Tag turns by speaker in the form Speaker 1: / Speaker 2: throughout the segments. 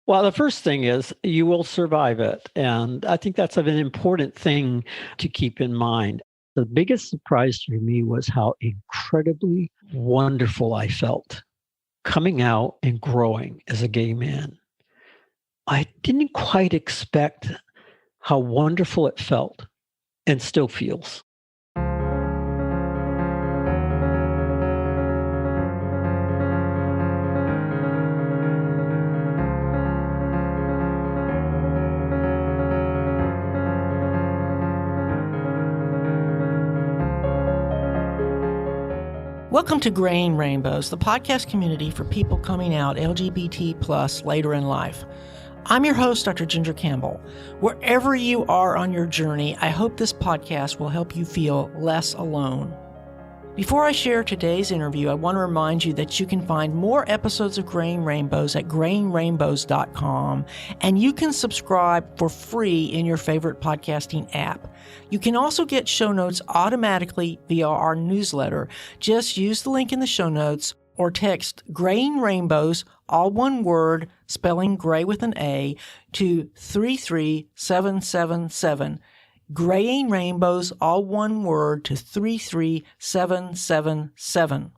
Speaker 1: Well, the first thing is you will survive it. And I think that's an important thing to keep in mind. The biggest surprise for me was how incredibly wonderful I felt coming out and growing as a gay man. I didn't quite expect how wonderful it felt and still feels.
Speaker 2: Welcome to Graying Rainbows, the podcast community for people coming out LGBT plus later in life. I'm your host, Dr. Ginger Campbell. Wherever you are on your journey, I hope this podcast will help you feel less alone. Before I share today's interview, I want to remind you that you can find more episodes of Graying Rainbows at grayingrainbows.com, and you can subscribe for free in your favorite podcasting app. You can also get show notes automatically via our newsletter. Just use the link in the show notes or text Graying Rainbows, all one word, spelling gray with an A, to 33777. Graying Rainbows, all one word, to 33777.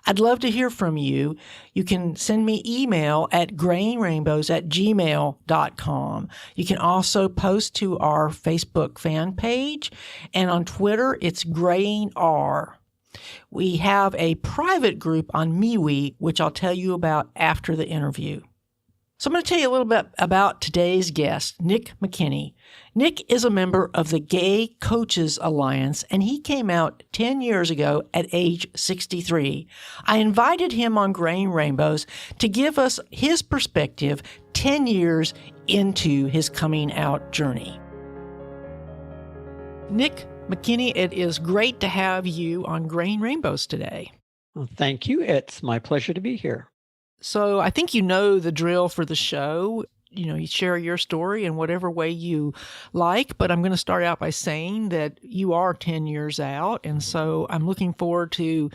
Speaker 2: I'd love to hear from you. You can send me email at grayingrainbows@gmail.com. You can also post to our Facebook fan page, and on Twitter, it's grayingr. We have a private group on MeWe, which I'll tell you about after the interview. So I'm going to tell you a little bit about today's guest, Nick McKenney. Nick is a member of the Gay Coaches Alliance, and he came out 10 years ago at age 63. I invited him on Graying Rainbows to give us his perspective 10 years into his coming out journey. Nick McKenney, it is great to have you on Graying Rainbows today.
Speaker 1: Well, thank you. It's my pleasure to be here.
Speaker 2: So I think you know the drill for the show. You share your story in whatever way you like, but I'm going to start out by saying that you are 10 years out, and so I'm looking forward to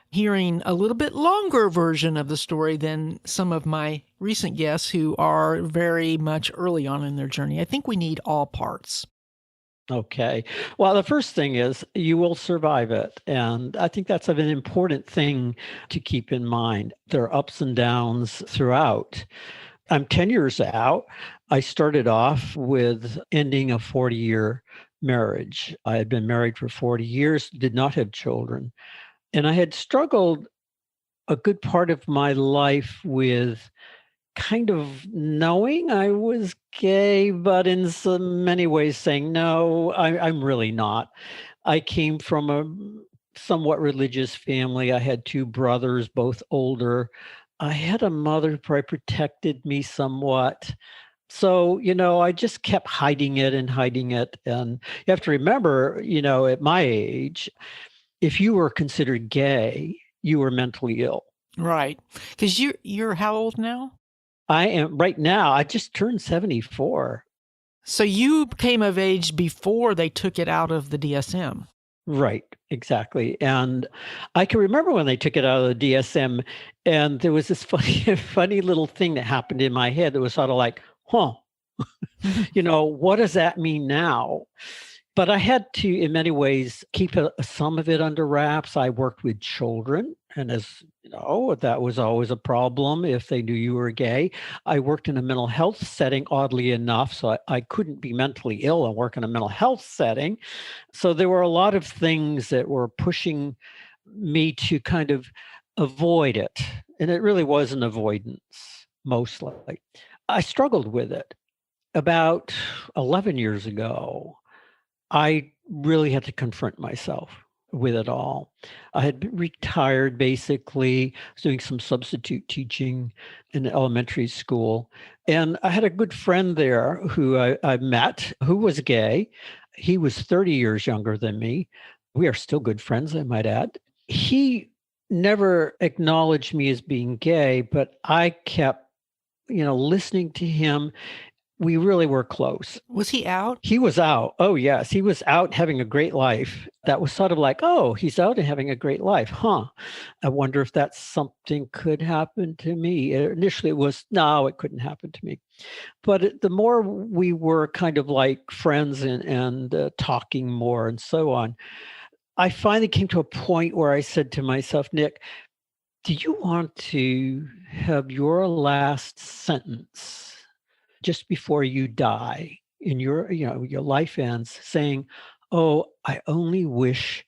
Speaker 2: hearing a little bit longer version of the story than some of my recent guests who are very much early on in their journey. I think we need all parts.
Speaker 1: Okay. Well, the first thing is you will survive it. And I think that's an important thing to keep in mind. There are ups and downs throughout. I'm 10 years out. I started off with ending a 40-year marriage. I had been married for 40 years, did not have children. And I had struggled a good part of my life with kind of knowing I was gay, but in so many ways saying, no, I'm really not. I came from a somewhat religious family. I had two brothers, both older. I had a mother who probably protected me somewhat. So, I just kept hiding it. And you have to remember, at my age, if you were considered gay, you were mentally ill.
Speaker 2: Right. Because you're how old now?
Speaker 1: I am right now. I just turned 74.
Speaker 2: So you came of age before they took it out of the DSM.
Speaker 1: Right, exactly. And I can remember when they took it out of the DSM, and there was this funny little thing that happened in my head that was sort of like, what does that mean now? But I had to, in many ways, keep some of it under wraps. I worked with children. And as you know, that was always a problem if they knew you were gay. I worked in a mental health setting, oddly enough, so I couldn't be mentally ill and work in a mental health setting. So there were a lot of things that were pushing me to kind of avoid it. And it really was an avoidance, mostly. I struggled with it. About 11 years ago, I really had to confront myself with it all. I had been retired, basically, was doing some substitute teaching in elementary school. And I had a good friend there who I met who was gay. He was 30 years younger than me. We are still good friends, I might add. He never acknowledged me as being gay, but I kept, listening to him, We really were close.
Speaker 2: Was he out?
Speaker 1: He was out. Oh, yes. He was out having a great life. That was sort of like, oh, he's out and having a great life. Huh. I wonder if that's something could happen to me. Initially, it was, no, it couldn't happen to me. But the more we were kind of like friends and talking more and so on, I finally came to a point where I said to myself, Nick, do you want to have your last sentence just before you die in your life ends saying, oh, I only wish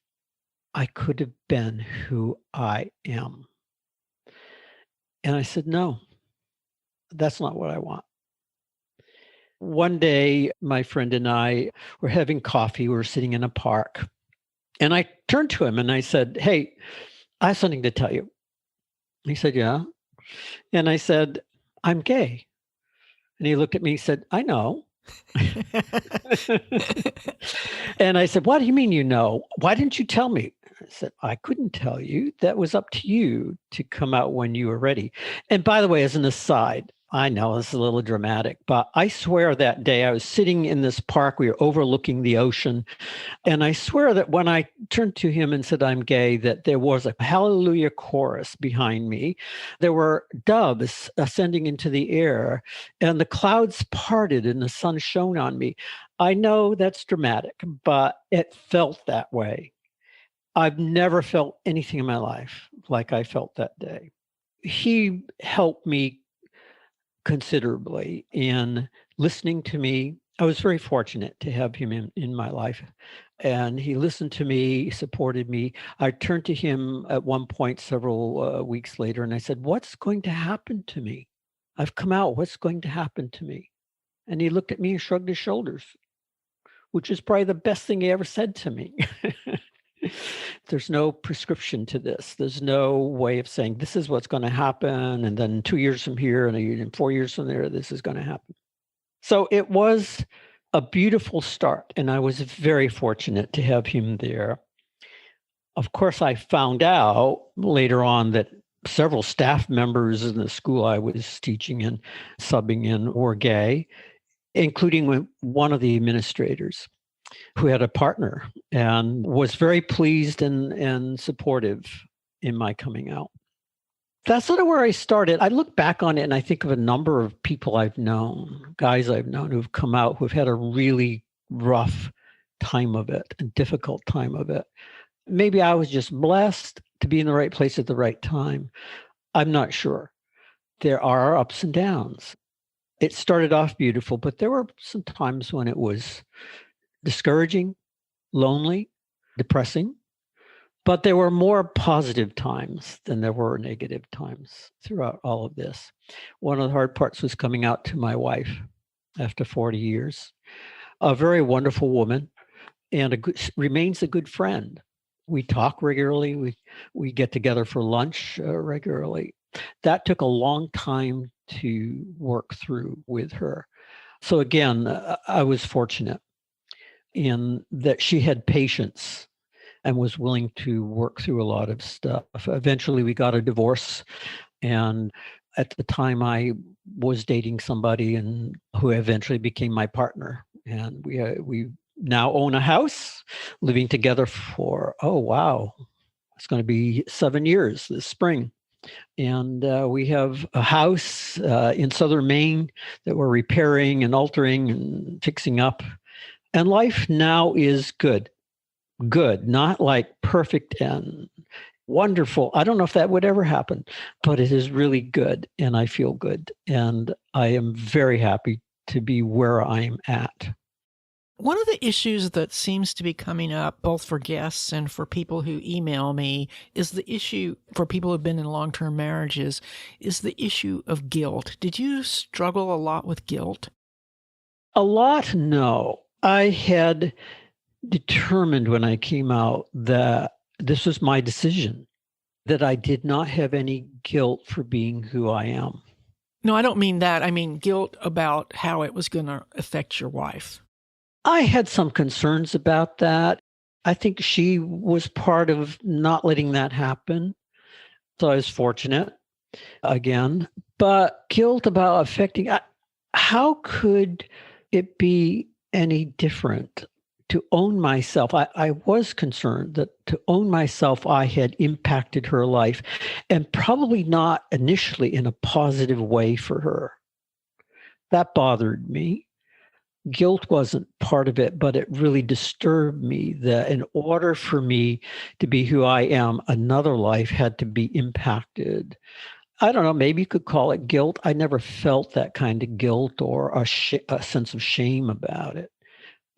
Speaker 1: I could have been who I am? And I said, no, that's not what I want. One day, my friend and I were having coffee. We were sitting in a park. And I turned to him and I said, hey, I have something to tell you. He said, yeah. And I said, I'm gay. And he looked at me and said, I know. And I said, what do you mean you know? Why didn't you tell me? I said, I couldn't tell you. That was up to you to come out when you were ready. And by the way, as an aside, I know this is a little dramatic, but I swear that day I was sitting in this park. We were overlooking the ocean. And I swear that when I turned to him and said, I'm gay, that there was a hallelujah chorus behind me. There were doves ascending into the air and the clouds parted and the sun shone on me. I know that's dramatic, but it felt that way. I've never felt anything in my life like I felt that day. He helped me considerably in listening to me. I was very fortunate to have him in my life. And he listened to me, supported me. I turned to him at one point several weeks later, and I said, what's going to happen to me? I've come out. What's going to happen to me? And he looked at me and shrugged his shoulders, which is probably the best thing he ever said to me. There's no prescription to this. There's no way of saying this is what's going to happen. And then 2 years from here and 4 years from there, this is going to happen. So it was a beautiful start. And I was very fortunate to have him there. Of course, I found out later on that several staff members in the school I was teaching and subbing in were gay, including one of the administrators who had a partner and was very pleased and supportive in my coming out. That's sort of where I started. I look back on it and I think of a number of people I've known, guys I've known who've come out, who've had a really rough time of it, a difficult time of it. Maybe I was just blessed to be in the right place at the right time. I'm not sure. There are ups and downs. It started off beautiful, but there were some times when it was discouraging, lonely, depressing, but there were more positive times than there were negative times throughout all of this. One of the hard parts was coming out to my wife after 40 years, a very wonderful woman and remains a good friend. We talk regularly. We get together for lunch regularly. That took a long time to work through with her. So again, I was fortunate in that she had patience and was willing to work through a lot of stuff. Eventually, we got a divorce. And at the time, I was dating somebody and who eventually became my partner. And we now own a house, living together for, it's going to be 7 years this spring. And we have a house in southern Maine that we're repairing and altering and fixing up. And life now is good, not like perfect and wonderful. I don't know if that would ever happen, but it is really good. And I feel good. And I am very happy to be where I'm at.
Speaker 2: One of the issues that seems to be coming up, both for guests and for people who email me, is the issue for people who've been in long-term marriages, is the issue of guilt. Did you struggle a lot with guilt?
Speaker 1: A lot, no. I had determined when I came out that this was my decision, that I did not have any guilt for being who I am.
Speaker 2: No, I don't mean that. I mean guilt about how it was going to affect your wife.
Speaker 1: I had some concerns about that. I think she was part of not letting that happen. So I was fortunate again. But guilt about affecting, how could it be any different? To own myself, I was concerned that to own myself, I had impacted her life, and probably not initially in a positive way for her. That bothered me. Guilt wasn't part of it, but it really disturbed me that in order for me to be who I am, another life had to be impacted. I don't know, maybe you could call it guilt. I never felt that kind of guilt or a sense of shame about it.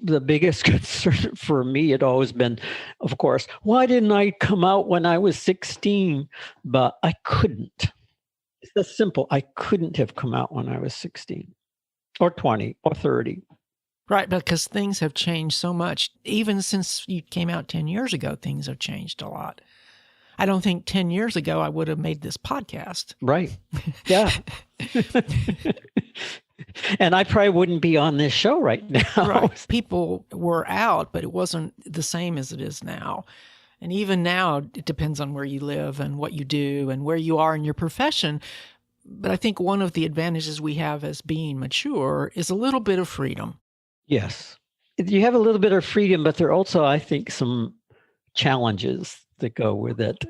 Speaker 1: The biggest concern for me had always been, of course, why didn't I come out when I was 16? But I couldn't. It's that simple. I couldn't have come out when I was 16 or 20 or 30.
Speaker 2: Right, because things have changed so much. Even since you came out 10 years ago, things have changed a lot. I don't think 10 years ago I would have made this podcast.
Speaker 1: Right. Yeah. And I probably wouldn't be on this show right now.
Speaker 2: Right. People were out, but it wasn't the same as it is now. And even now, it depends on where you live and what you do and where you are in your profession. But I think one of the advantages we have as being mature is a little bit of freedom.
Speaker 1: Yes. You have a little bit of freedom, but there are also, I think, some challenges that go with it.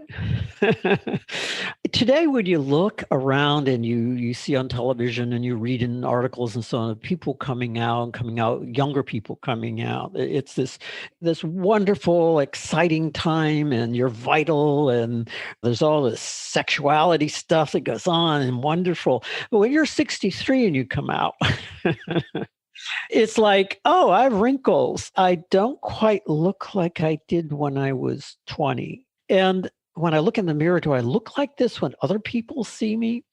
Speaker 1: Today, when you look around and you see on television and you read in articles and so on, people coming out, younger people coming out, it's this wonderful, exciting time, and you're vital, and there's all this sexuality stuff that goes on and wonderful. But when you're 63 and you come out, it's like, oh, I have wrinkles. I don't quite look like I did when I was 20. And when I look in the mirror, do I look like this when other people see me?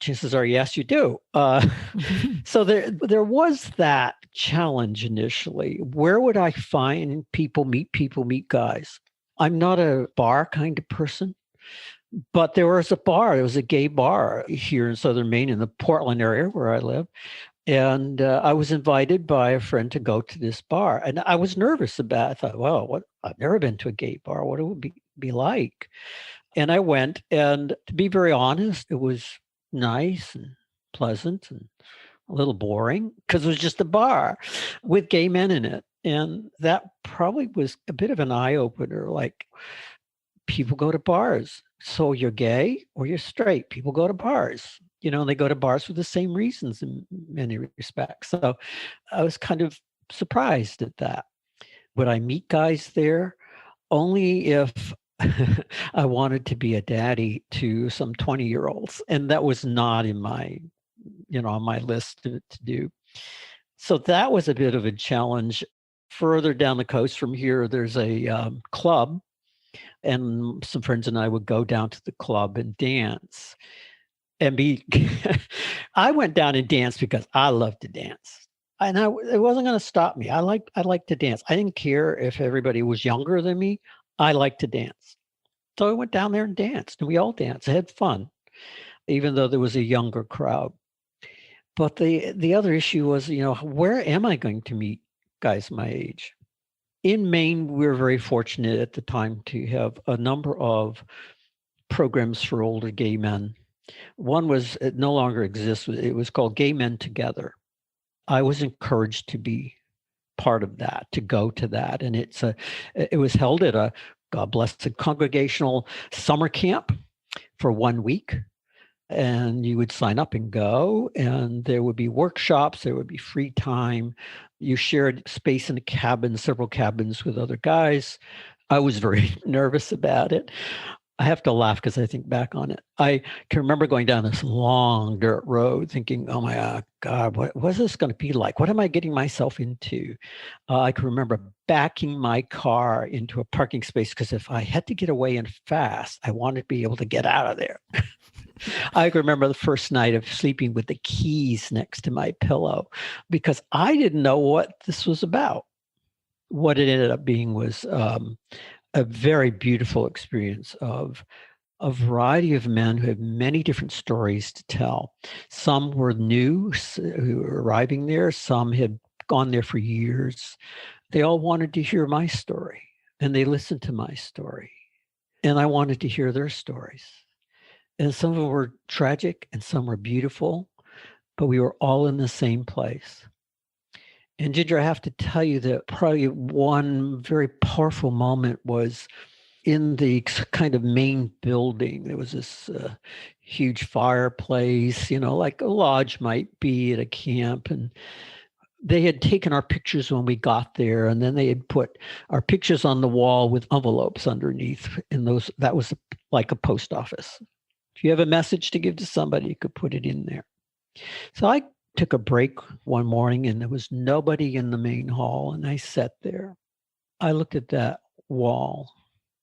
Speaker 1: Chances are, yes, you do. So there was that challenge initially. Where would I find meet guys? I'm not a bar kind of person. But there was a bar. There was a gay bar here in Southern Maine in the Portland area where I live. And I was invited by a friend to go to this bar. And I was nervous about it. I thought, well, I've never been to a gay bar. What it would be like? And I went. And to be very honest, it was nice and pleasant and a little boring because it was just a bar with gay men in it. And that probably was a bit of an eye-opener. Like, people go to bars. So you're gay or you're straight. People go to bars. And they go to bars for the same reasons in many respects. So I was kind of surprised at that. Would I meet guys there? Only if I wanted to be a daddy to some 20-year-olds. And that was not in my, on my list to do. So that was a bit of a challenge. Further down the coast from here, there's a club. And some friends and I would go down to the club and dance. And I went down and danced because I love to dance. And it wasn't going to stop me. I like to dance. I didn't care if everybody was younger than me. I like to dance. So I went down there and danced, and we all danced. I had fun, even though there was a younger crowd. But the other issue was, where am I going to meet guys my age? In Maine, we were very fortunate at the time to have a number of programs for older gay men. One was, it no longer exists. It was called Gay Men Together. I was encouraged to be part of that, to go to that. And it was held at a, God bless, a congregational summer camp for 1 week. And you would sign up and go, and there would be workshops, there would be free time. You shared space in a cabin, several cabins with other guys. I was very nervous about it. I have to laugh because I think back on it. I can remember going down this long dirt road thinking, oh my God, what is this going to be like? What am I getting myself into? I can remember backing my car into a parking space because if I had to get away and fast, I wanted to be able to get out of there. I can remember the first night of sleeping with the keys next to my pillow because I didn't know what this was about. What it ended up being was a very beautiful experience of a variety of men who have many different stories to tell. Some were new, who were arriving there. Some had gone there for years. They all wanted to hear my story, and they listened to my story. And I wanted to hear their stories. And some of them were tragic, and some were beautiful. but we were all in the same place. And Ginger, I have to tell you that probably one very powerful moment was in the kind of main building. There was this huge fireplace, like a lodge might be at a camp. And they had taken our pictures when we got there, and then they had put our pictures on the wall with envelopes underneath. And that was like a post office. If you have a message to give to somebody, you could put it in there. So I took a break one morning, and there was nobody in the main hall, and I sat there. I looked at that wall.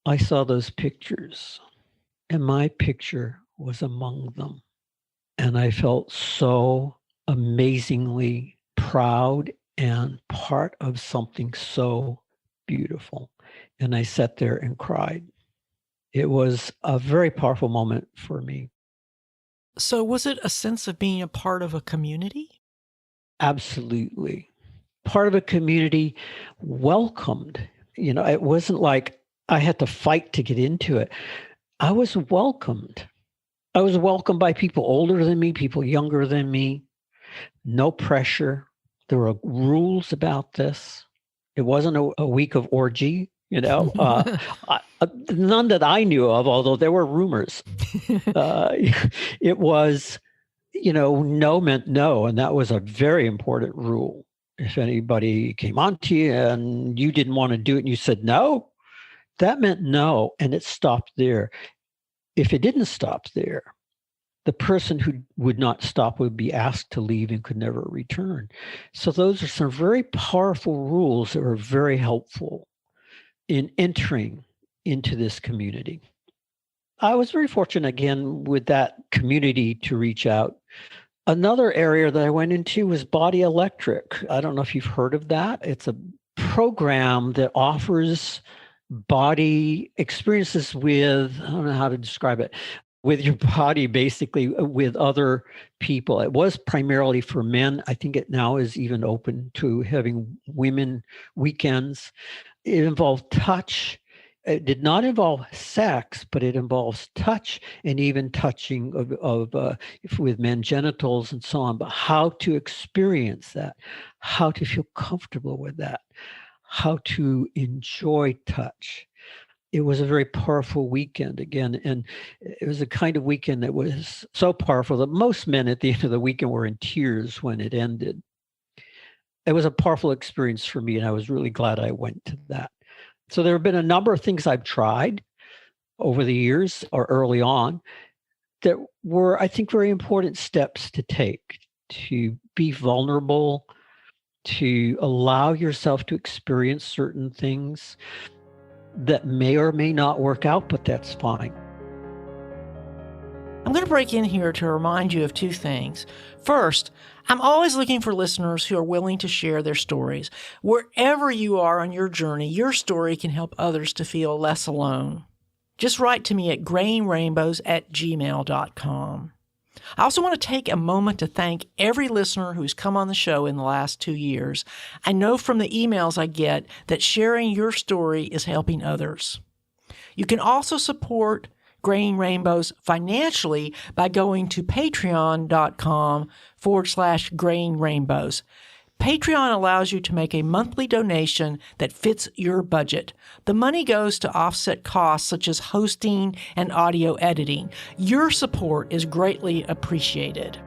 Speaker 1: I saw those pictures, and my picture was among them. And I felt so amazingly proud and part of something so beautiful. And I sat there and cried. It was a very powerful moment for me.
Speaker 2: So was it a sense of being a part of a community?
Speaker 1: Absolutely. Part of a community welcomed. It wasn't like I had to fight to get into it. I was welcomed. I was welcomed by people older than me, people younger than me. No pressure. There were rules about this. It wasn't a week of orgy, none that I knew of, although there were rumors. It was, no meant no. And that was a very important rule. If anybody came on to you and you didn't want to do it and you said no, that meant no. And it stopped there. If it didn't stop there, the person who would not stop would be asked to leave and could never return. So those are some very powerful rules that were very helpful in entering into this community. I was very fortunate, again, with that community to reach out. Another area that I went into was Body Electric. I don't know if you've heard of that. It's a program that offers body experiences with, I don't know how to describe it, with your body, basically with other people. It was primarily for men. I think it now is even open to having women weekends. It involved touch. It did not involve sex, but it involves touch and even touching with men's genitals and so on, but how to experience that, how to feel comfortable with that, how to enjoy touch. It was a very powerful weekend again. And it was a kind of weekend that was so powerful that most men at the end of the weekend were in tears when it ended. It was a powerful experience for me, and I was really glad I went to that. So there have been a number of things I've tried over the years or early on that were, I think, very important steps to take, to be vulnerable, to allow yourself to experience certain things that may or may not work out, but that's fine.
Speaker 2: I'm going to break in here to remind you of two things. First, I'm always looking for listeners who are willing to share their stories. Wherever you are on your journey, your story can help others to feel less alone. Just write to me at grayingrainbows@gmail.com. I also want to take a moment to thank every listener who's come on the show in the last 2 years. I know from the emails I get that sharing your story is helping others. You can also support Graying Rainbows financially by going to patreon.com/Graying Rainbows. Patreon allows you to make a monthly donation that fits your budget. The money goes to offset costs such as hosting and audio editing. Your support is greatly appreciated.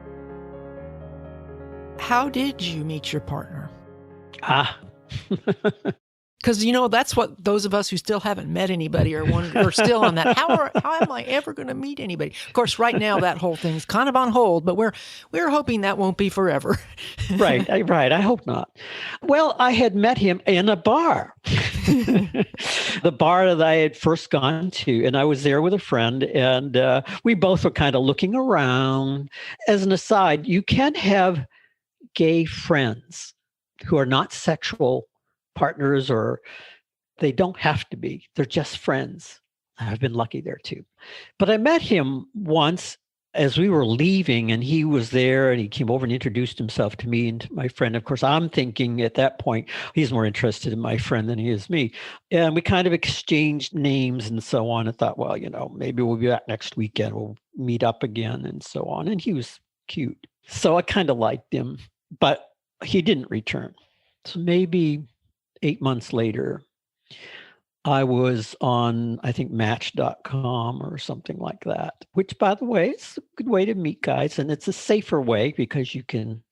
Speaker 2: How did you meet your partner? Because, that's what those of us who still haven't met anybody are still on that. How am I ever going to meet anybody? Of course, right now, that whole thing's kind of on hold, but we're hoping that won't be forever.
Speaker 1: Right. I hope not. Well, I had met him in a bar, the bar that I had first gone to, and I was there with a friend, and we both were kind of looking around. As an aside, you can have gay friends who are not sexual partners, or they don't have to be. They're just friends. I've been lucky there too. But I met him once as we were leaving, and he was there, and he came over and introduced himself to me and to my friend. Of course, I'm thinking at that point, he's more interested in my friend than he is me. And we kind of exchanged names and so on. I thought, well, maybe we'll be back next weekend. We'll meet up again and so on. And he was cute. So I kind of liked him, but he didn't return. So maybe 8 months later, I was on, I think, Match.com or something like that, which, by the way, is a good way to meet guys. And it's a safer way because you can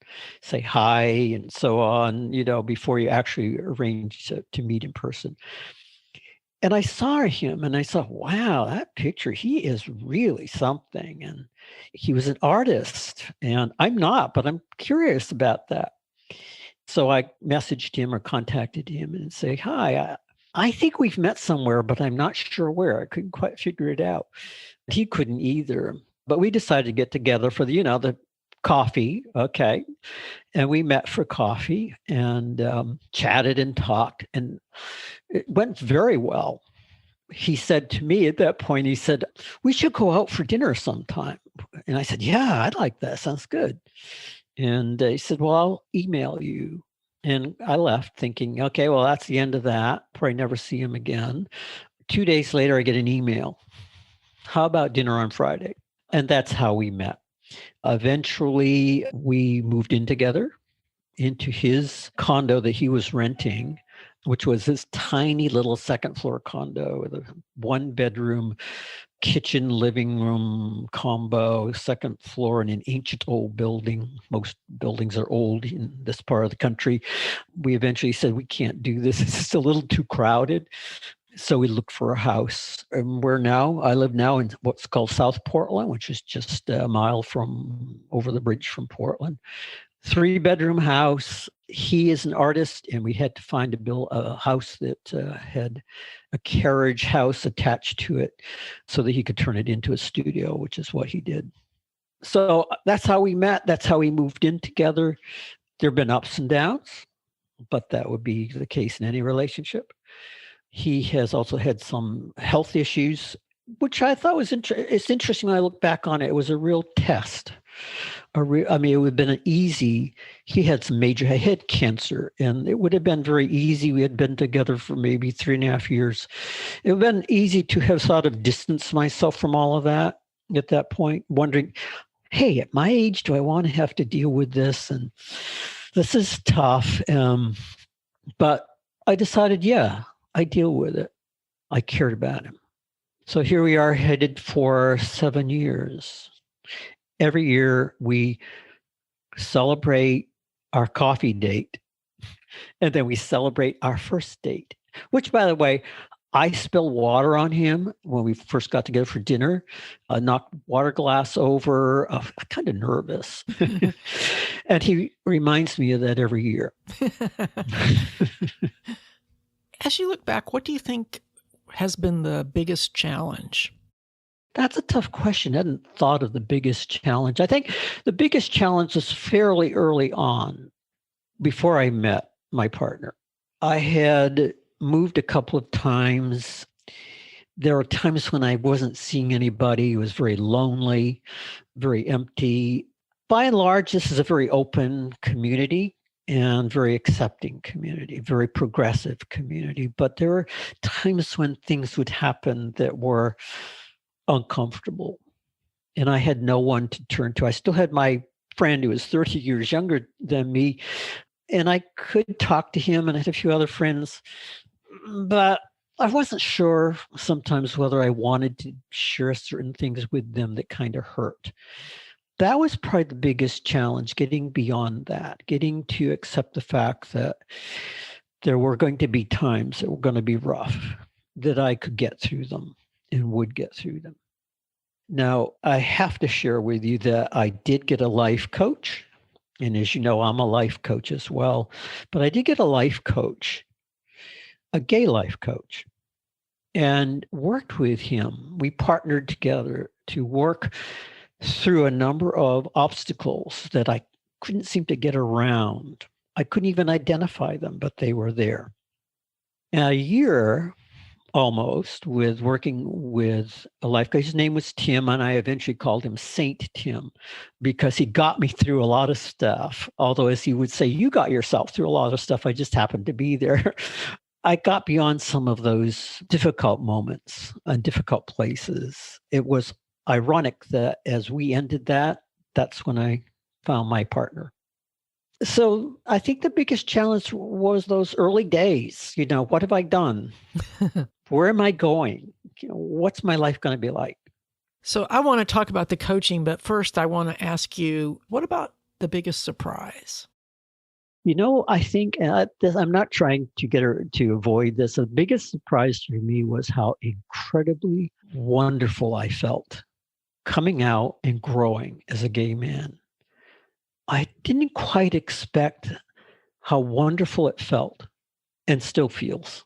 Speaker 1: say hi and so on, before you actually arrange to meet in person. And I saw him and I thought, wow, that picture, he is really something. And he was an artist. And I'm not, but I'm curious about that. So I messaged him or contacted him and say, hi, I think we've met somewhere, but I'm not sure where. I couldn't quite figure it out. He couldn't either. But we decided to get together for the coffee. Okay. And we met for coffee and chatted and talked. And it went very well. He said to me at that point, he said, we should go out for dinner sometime. And I said, yeah, I'd like that. Sounds good. And he said, well, I'll email you. And I left thinking, okay, well, that's the end of that. Probably never see him again. 2 days later, I get an email. How about dinner on Friday? And that's how we met. Eventually, we moved in together into his condo that he was renting, which was this tiny little second floor condo with a 1-bedroom kitchen, living room combo, second floor in an ancient old building. Most buildings are old in this part of the country. We eventually said, we can't do this. It's just a little too crowded. So we looked for a house. And I live now in what's called South Portland, which is just a mile over the bridge from Portland. 3-bedroom house. He is an artist, and we had to find a house that had a carriage house attached to it so that he could turn it into a studio, which is what he did. So that's how we met. That's how we moved in together. There have been ups and downs, but that would be the case in any relationship. He has also had some health issues, which I thought was it's interesting when I look back on it. It was a real test. It would have been he had some major head cancer, and it would have been very easy. We had been together for maybe 3.5 years. It would have been easy to have sort of distanced myself from all of that at that point, wondering, hey, at my age, do I want to have to deal with this? And this is tough. But I decided, yeah, I deal with it. I cared about him. So here we are headed for 7 years. Every year we celebrate our coffee date, and then we celebrate our first date, which, by the way, I spilled water on him when we first got together for dinner. I knocked water glass over. I'm kind of nervous. And he reminds me of that every year.
Speaker 2: As you look back, what do you think has been the biggest challenge?
Speaker 1: That's a tough question. I hadn't thought of the biggest challenge. I think the biggest challenge was fairly early on, before I met my partner. I had moved a couple of times. There were times when I wasn't seeing anybody. It was very lonely, very empty. By and large, this is a very open community and very accepting community, very progressive community. But there were times when things would happen that were uncomfortable, and I had no one to turn to. I still had my friend who was 30 years younger than me, and I could talk to him, and I had a few other friends, but I wasn't sure sometimes whether I wanted to share certain things with them that kind of hurt. That was probably the biggest challenge, getting beyond that, getting to accept the fact that there were going to be times that were going to be rough, that I could get through them and would get through them. Now, I have to share with you that I did get a life coach. And as you know, I'm a life coach as well. But I did get a life coach, a gay life coach, and worked with him. We partnered together to work through a number of obstacles that I couldn't seem to get around. I couldn't even identify them, but they were there. And a year almost with working with a life coach. His name was Tim, and I eventually called him Saint Tim because he got me through a lot of stuff. Although, as he would say, you got yourself through a lot of stuff. I just happened to be there. I got beyond some of those difficult moments and difficult places. It was ironic that as we ended that, that's when I found my partner. So I think the biggest challenge was those early days. What have I done? Where am I going? What's my life going to be like?
Speaker 2: So I want to talk about the coaching, but first I want to ask you, what about the biggest surprise?
Speaker 1: I think I'm not trying to get her to avoid this. The biggest surprise for me was how incredibly wonderful I felt coming out and growing as a gay man. I didn't quite expect how wonderful it felt and still feels.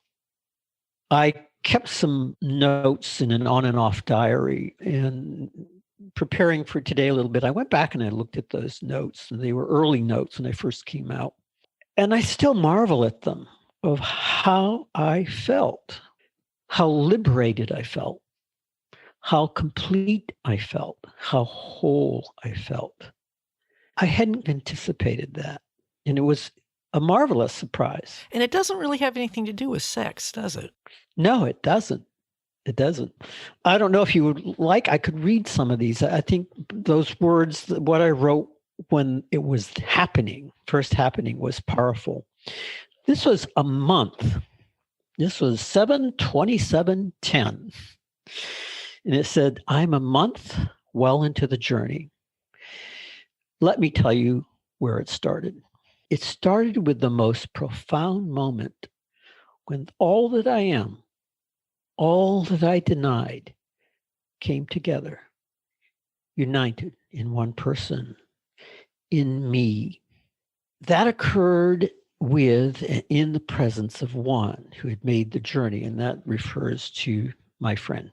Speaker 1: I kept some notes in an on and off diary, and preparing for today a little bit, I went back and I looked at those notes, and they were early notes when I first came out. And I still marvel at them of how I felt, how liberated I felt, how complete I felt, how whole I felt. I hadn't anticipated that. And it was a marvelous surprise.
Speaker 2: And it doesn't really have anything to do with sex, does it?
Speaker 1: No, it doesn't. It doesn't. I don't know if you would like, I could read some of these. I think those words, what I wrote when it was happening, first happening, was powerful. This was a month. This was 7/27/10. And it said, I'm a month well into the journey. Let me tell you where it started. It started with the most profound moment when all that I am, all that I denied, came together, united in one person, in me. That occurred with and in the presence of one who had made the journey, and that refers to my friend.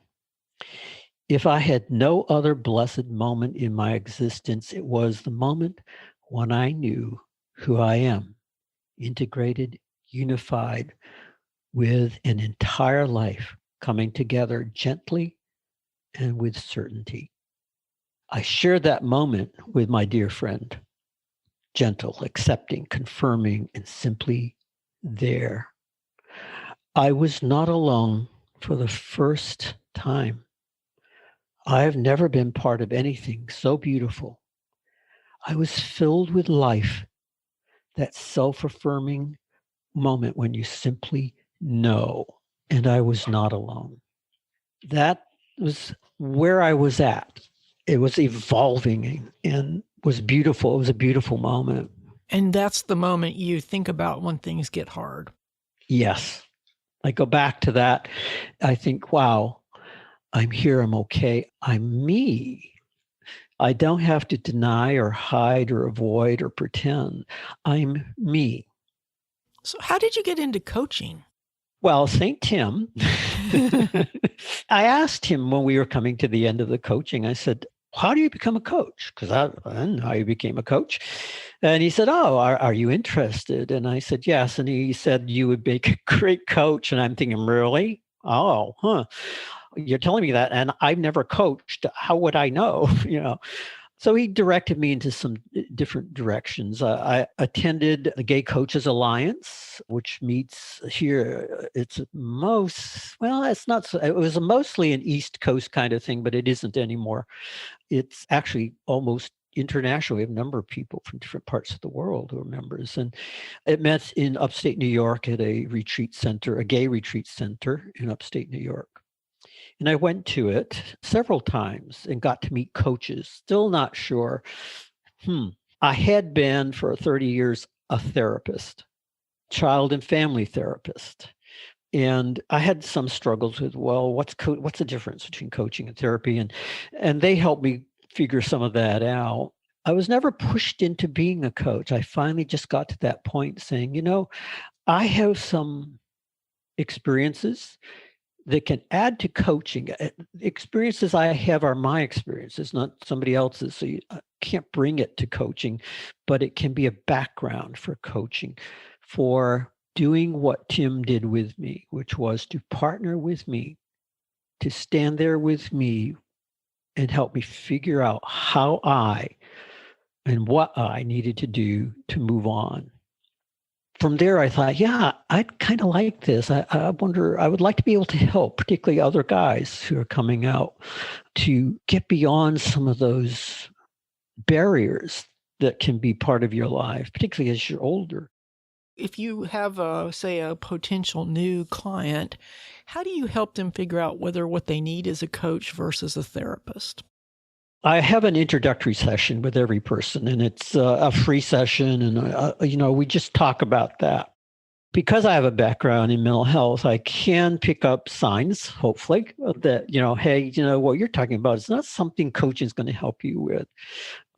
Speaker 1: If I had no other blessed moment in my existence, it was the moment when I knew who I am, integrated, unified, with an entire life coming together gently and with certainty. I shared that moment with my dear friend, gentle, accepting, confirming, and simply there. I was not alone for the first time. I have never been part of anything so beautiful. I was filled with life, that self-affirming moment when you simply know, and I was not alone. That was where I was at. It was evolving and was beautiful. It was a beautiful moment.
Speaker 2: And that's the moment you think about when things get hard.
Speaker 1: Yes. I go back to that. I think, wow, I'm here. I'm okay. I'm me. I don't have to deny or hide or avoid or pretend. I'm me.
Speaker 2: So how did you get into coaching?
Speaker 1: Well, St. Tim, I asked him when we were coming to the end of the coaching, I said, how do you become a coach? Because I didn't know how you became a coach. And he said, oh, are you interested? And I said, yes. And he said, you would make a great coach. And I'm thinking, really? Oh, you're telling me that. And I've never coached. How would I know? So he directed me into some different directions. I attended the Gay Coaches Alliance, which meets here. It's it was mostly an East Coast kind of thing, but it isn't anymore. It's actually almost international. We have a number of people from different parts of the world who are members. And it met in upstate New York at a retreat center, a gay retreat center in upstate New York. And I went to it several times and got to meet coaches, still not sure. I had been for 30 years a therapist, child and family therapist. And I had some struggles with, well, what's the difference between coaching and therapy? And they helped me figure some of that out. I was never pushed into being a coach. I finally just got to that point saying, I have some experiences that can add to coaching. Experiences I have are my experiences, not somebody else's. So I can't bring it to coaching, but it can be a background for coaching, for doing what Tim did with me, which was to partner with me, to stand there with me and help me figure out how and what I needed to do to move on. From there, I thought, yeah, I'd kind of like this. I wonder, I would like to be able to help, particularly other guys who are coming out, to get beyond some of those barriers that can be part of your life, particularly as you're older.
Speaker 2: If you have, say, a potential new client, how do you help them figure out whether what they need is a coach versus a therapist?
Speaker 1: I have an introductory session with every person, and it's a free session. And, we just talk about that. Because I have a background in mental health, I can pick up signs, hopefully, that, hey, what you're talking about is not something coaching is going to help you with.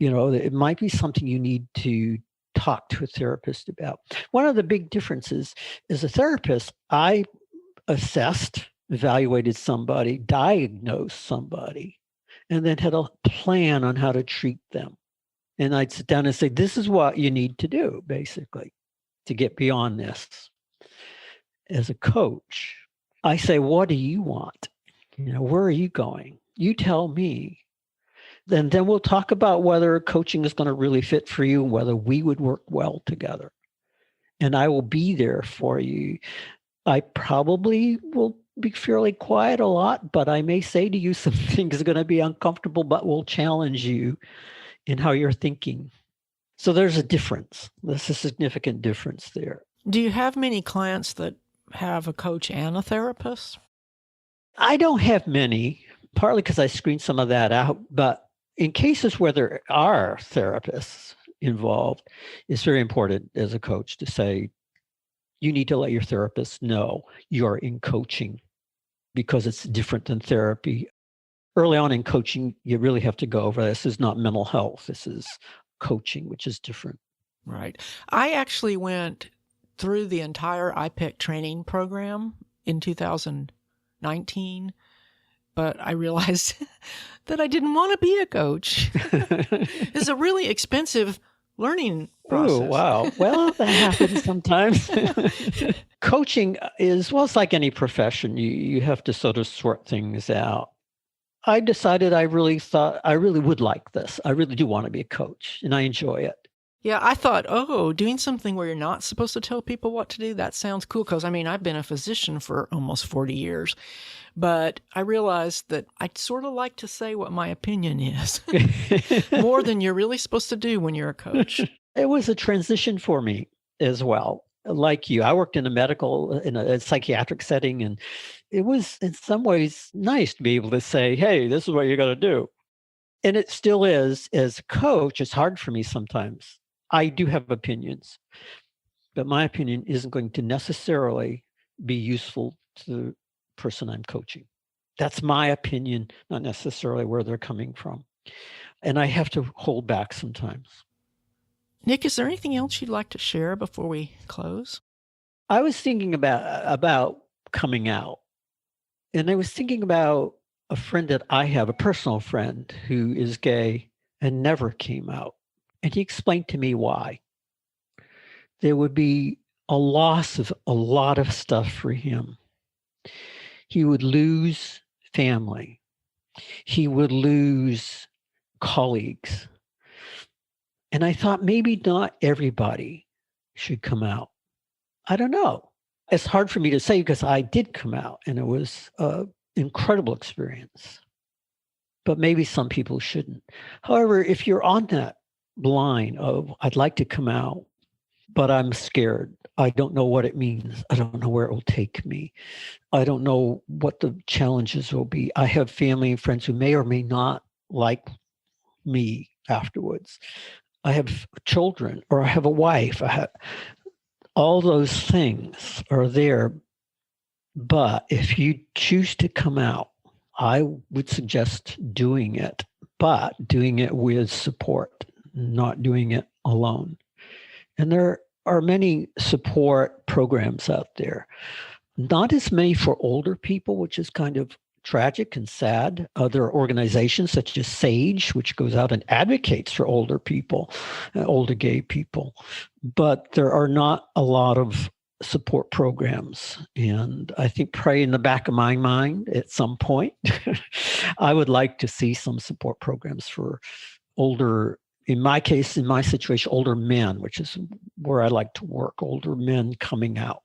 Speaker 1: It might be something you need to talk to a therapist about. One of the big differences is a therapist, I assessed, evaluated somebody, diagnosed somebody, and then had a plan on how to treat them. And I'd sit down and say, this is what you need to do, basically, to get beyond this. As a coach, I say, what do you want? Where are you going? You tell me. Then we'll talk about whether coaching is going to really fit for you and whether we would work well together. And I will be there for you. I probably will be fairly quiet a lot, but I may say to you some things that are going to be uncomfortable, but will challenge you in how you're thinking. So there's a difference. There's a significant difference there.
Speaker 2: Do you have many clients that have a coach and a therapist?
Speaker 1: I don't have many, partly because I screened some of that out. But in cases where there are therapists involved, it's very important as a coach to say, you need to let your therapist know you're in coaching because it's different than therapy. Early on in coaching, you really have to go over this is not mental health. This is coaching, which is different.
Speaker 2: Right. I actually went through the entire IPEC training program in 2019, but I realized that I didn't want to be a coach. It's a really expensive learning process.
Speaker 1: Oh, wow. Well, that happens sometimes. Coaching is, it's like any profession. You have to sort of sort things out. I decided I really would like this. I really do want to be a coach, and I enjoy it.
Speaker 2: Yeah, I thought, doing something where you're not supposed to tell people what to do, that sounds cool. Because, I've been a physician for almost 40 years. But I realized that I'd sort of like to say what my opinion is more than you're really supposed to do when you're a coach.
Speaker 1: It was a transition for me as well. Like you, I worked in a psychiatric setting, and it was in some ways nice to be able to say, hey, this is what you're going to do. And it still is. As a coach, it's hard for me sometimes. I do have opinions, but my opinion isn't going to necessarily be useful to the person I'm coaching. That's my opinion, not necessarily where they're coming from. And I have to hold back sometimes.
Speaker 2: Nick, is there anything else you'd like to share before we close?
Speaker 1: I was thinking about coming out. And I was thinking about a friend that I have, a personal friend who is gay and never came out. And he explained to me why. There would be a loss of a lot of stuff for him. He would lose family. He would lose colleagues. And I thought maybe not everybody should come out. I don't know. It's hard for me to say because I did come out and it was an incredible experience. But maybe some people shouldn't. However, if you're on that line of, I'd like to come out, but I'm scared. I don't know what it means. I don't know where it will take me. I don't know what the challenges will be. I have family and friends who may or may not like me afterwards. I have children, or I have a wife. All those things are there. But if you choose to come out, I would suggest doing it, but doing it with support, not doing it alone. And there are many support programs out there. Not as many for older people, which is kind of tragic and sad. Other organizations such as SAGE, which goes out and advocates for older people, older gay people. But there are not a lot of support programs. And I think probably in the back of my mind at some point, I would like to see some support programs for older, in my case, in my situation, older men, which is where I like to work, older men coming out.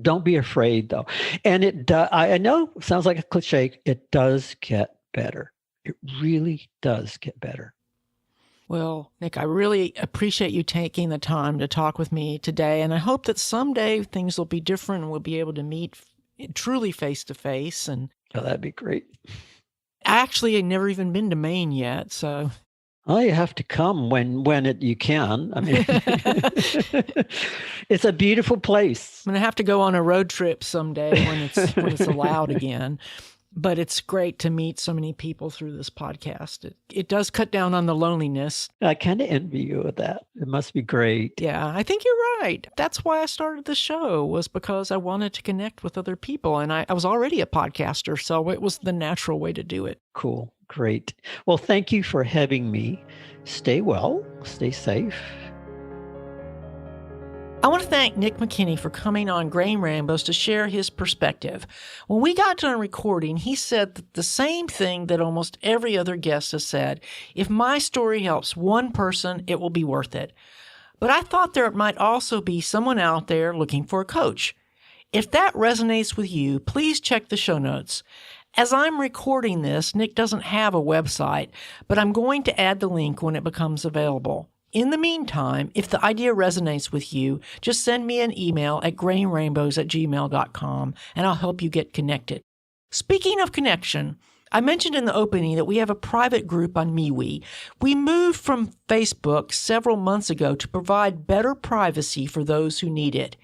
Speaker 1: Don't be afraid, though. And I know it sounds like a cliche. It does get better. It really does get better.
Speaker 2: Well, Nick, I really appreciate you taking the time to talk with me today, and I hope that someday things will be different and we'll be able to meet truly face-to-face. And
Speaker 1: Oh, that'd be great.
Speaker 2: actually, I've never even been to Maine yet, so...
Speaker 1: Oh, you have to come when you can. I mean, it's a beautiful place.
Speaker 2: I'm going to have to go on a road trip someday when it's allowed again. But it's great to meet so many people through this podcast. It does cut down on the loneliness.
Speaker 1: I kind of envy you of that. It must be great.
Speaker 2: Yeah, I think you're right. That's why I started the show, was because I wanted to connect with other people. And I was already a podcaster, so it was the natural way to do it.
Speaker 1: Cool. Great. Well, thank you for having me. Stay well. Stay safe.
Speaker 2: I want to thank Nick McKenney for coming on Grain Rainbows to share his perspective. When we got done recording, he said the same thing that almost every other guest has said. If my story helps one person, it will be worth it. But I thought there might also be someone out there looking for a coach. If that resonates with you, please check the show notes. As I'm recording this, Nick doesn't have a website, but I'm going to add the link when it becomes available. In the meantime, if the idea resonates with you, just send me an email at grainrainbows@gmail.com and I'll help you get connected. Speaking of connection, I mentioned in the opening that we have a private group on MeWe. We moved from Facebook several months ago to provide better privacy for those who need it.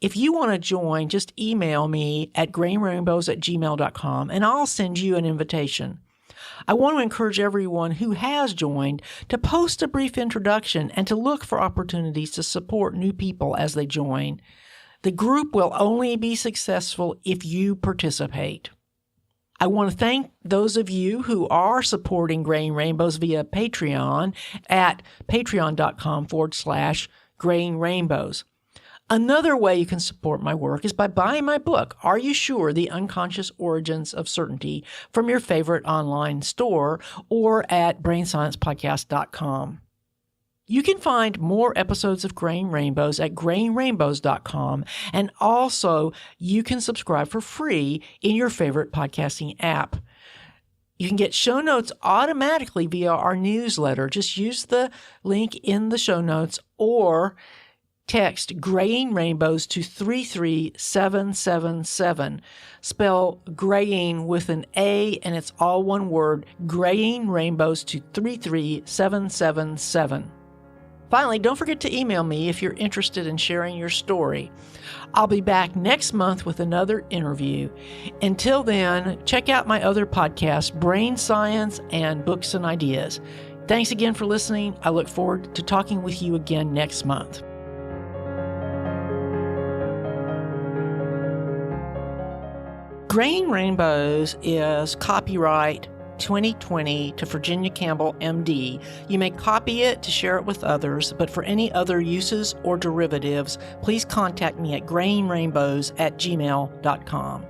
Speaker 2: If you want to join, just email me at grainrainbows@gmail.com and I'll send you an invitation. I want to encourage everyone who has joined to post a brief introduction and to look for opportunities to support new people as they join. The group will only be successful if you participate. I want to thank those of you who are supporting Grain Rainbows via Patreon at patreon.com/Grain Rainbows. Another way you can support my work is by buying my book, Are You Sure? The Unconscious Origins of Certainty, from your favorite online store or at brainsciencepodcast.com. You can find more episodes of Grain Rainbows at grainrainbows.com, and also you can subscribe for free in your favorite podcasting app. You can get show notes automatically via our newsletter. Just use the link in the show notes or text Graying Rainbows to 33777. Spell graying with an A and it's all one word, Graying Rainbows to 33777. Finally, don't forget to email me if you're interested in sharing your story. I'll be back next month with another interview. Until then, check out my other podcasts, Brain Science and Books and Ideas. Thanks again for listening. I look forward to talking with you again next month. Grain Rainbows is copyright 2020 to Virginia Campbell, MD. You may copy it to share it with others, but for any other uses or derivatives, please contact me at grainrainbows@gmail.com.